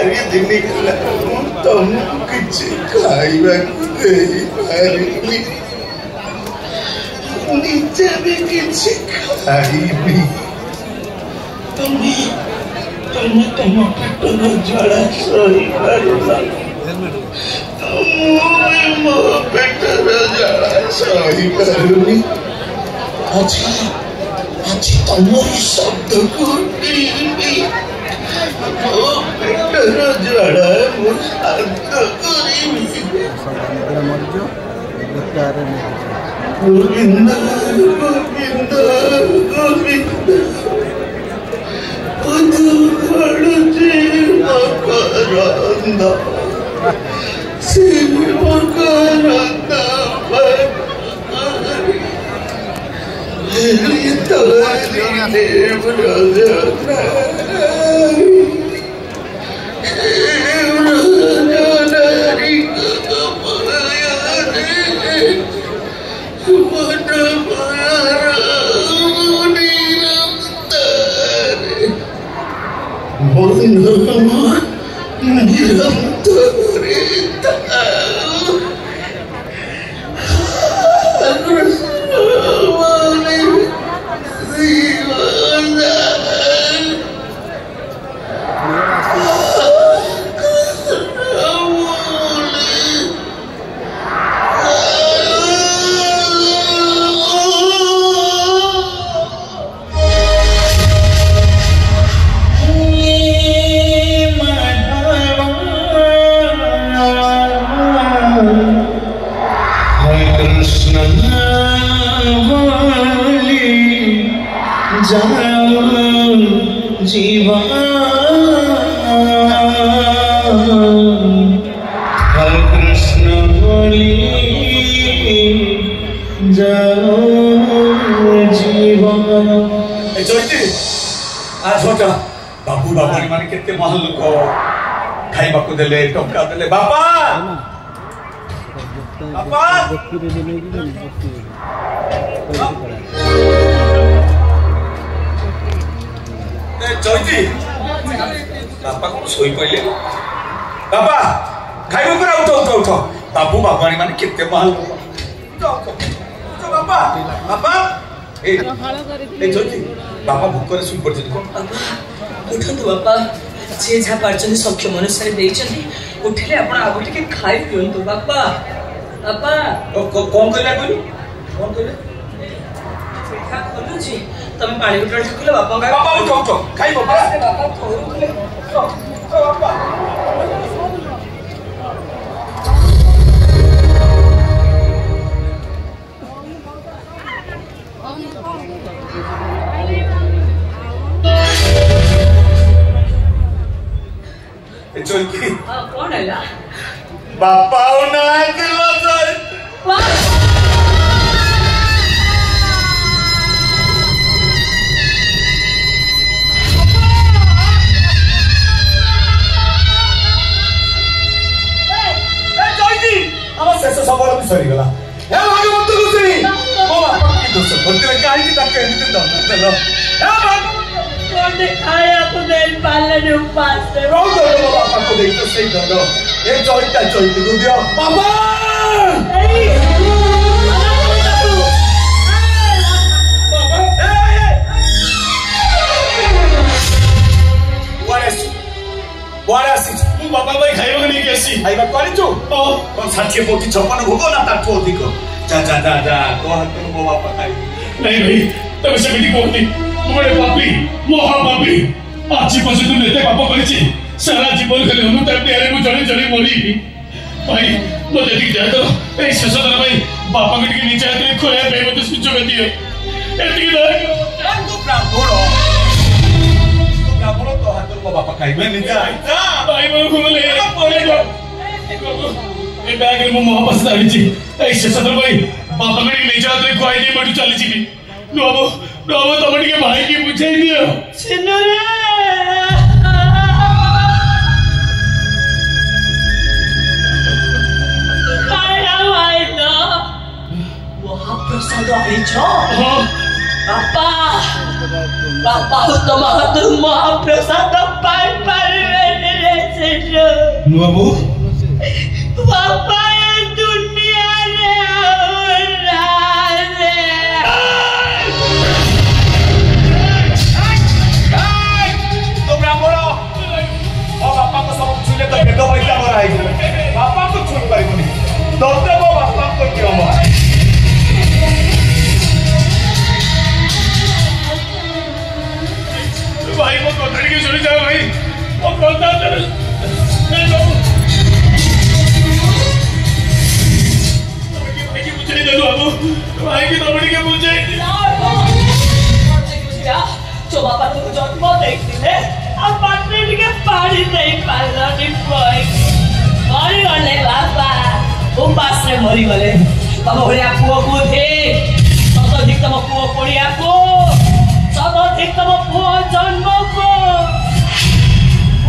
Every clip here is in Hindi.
चारि दिन गला तुमको किसी खाइबा पारिनी निजे भी किसी खाइबी तुम्हें तुम पेटर जड़ा सही पारुना मो पेटर जड़ा सही पारुनी अच्छा तुम्हारी शब्द को पेटर जड़ा मो शांत गोविंद गोविंद गोविंद जी मकरंद श्री मकरंद बाबू बाबा माने केते महल लोक खाइबा को देले टंका देले बापा बापा जयती बापा को सोई पइले बापा खाइबो पर उठ बाबू बाबा माने केते महल लोक बापा बापा ए जयती बापा भूखरे सुई पड़छ उठंतु बापा जे जा पार्चन सक्षम अनुसार देइछन उठले आपण आगो टिके खाइ पियंतु बापा बापा कोन कइला कोनी कोन कइले खा खोलु छी तमे पानी बोतल ढकले बापा बापा उठ खाइ बापा बापा थोरुले बापा चलती कौन है बापा ना दिला जाए शेष सबल भी सरी गला हे भागवत गुसरी मो बापा की दोष बोलते काहे की तक एमिति दम देलो हे भागवत कोने खाया तो देल पालन उपास से रो दो बापा को देख तो सही दो ये चोइता चोइती को दियो बाबा बाबा भाई खाइबा नहीं केसी खाइबा करी छु कोन 60 पोटी 56 भोग ना ताठो अधिक जा जा जा जा तो हाथ को बापा खाइ नहीं भाई तब से बिटी कोती बड़े पापी महापापी आज पछे तू नेते पाप करिछि सारा जीवन खाली हम त प्यारे मु जणी जणी मरी भाई मते ठीक जाय तो ए शेषदर भाई बापा के टिके नीचे आते खोया बे मते सुजो के दियो एतिकी दर तू ब्राह्मण तो हाथ को बापा खाइबे नहीं जा भाई मो घुमले पड़े जा ए बैग रे मो वापस आइछि ए शेषदर भाई बापा के नीचे आते खोया दे मटू चली छी नोबो तब के भाई की बुझाई दियो सिन्नू रे खाया भाई ना महाप्रसाद आइछ बापा बापा तुम महाप्रसाद पाई पारिबे रे बाबू बाबा दुनिया तुमरा बोलो ओ बापा को सब छुले तो पेट पैसा भरा है बापा को छुई पाइबनी तोते वो बापा को क्यों मार भाई वो कोठड़ी की सुनी जाओ भाई वो कोठा तेरे नहीं बाबू भाई की मुझे दे दो बाबू भाई की तोड़ी के मुझे जो बाबा तुमको जन्म देखते अब पाटने के पानी नहीं पाला नहीं पाए मरी गले बाबा उपास रे मरी गले तब भलिया पुओ को थे सब अधिक तम पुओ पड़िया को सब अधिक तम पुओ जन्म को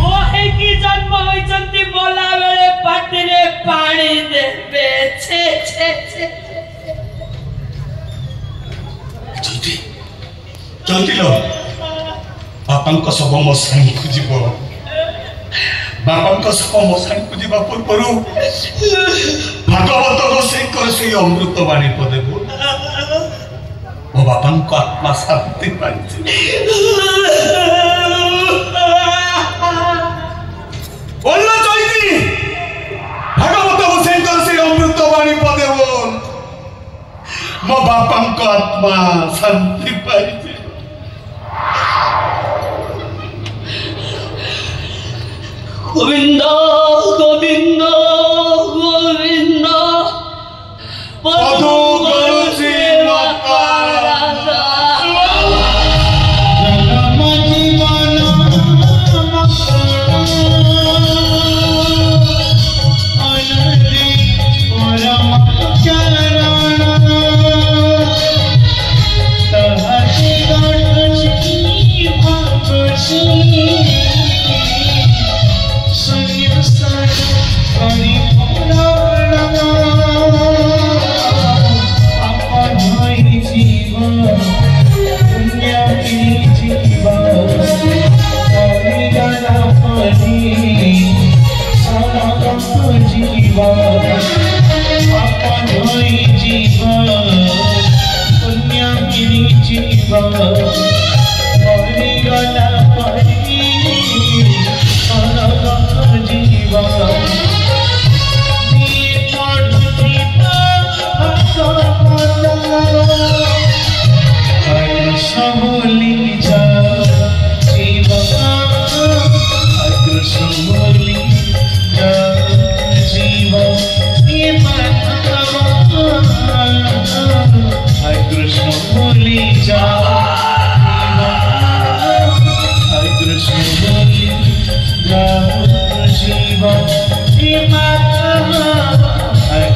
वो है कि जन्म होई जंती बोला बेले पाटने पानी देबे छे छे छे जल्दी लो बापा सब मो साई खोज बापा सब मो साई खोजा पूर्व भागवत गोसाई से अमृत बाणी पदेबू मो बापा आत्मा शांति पाई बोलो चैती भागवत गोसाई से अमृत बाणी पदेबू मो बापा आत्मा शांति पाई गोविंद गोविंद गोविंद पदो गरुजी नकारा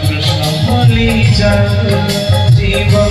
Krishna Murli Jai Jiva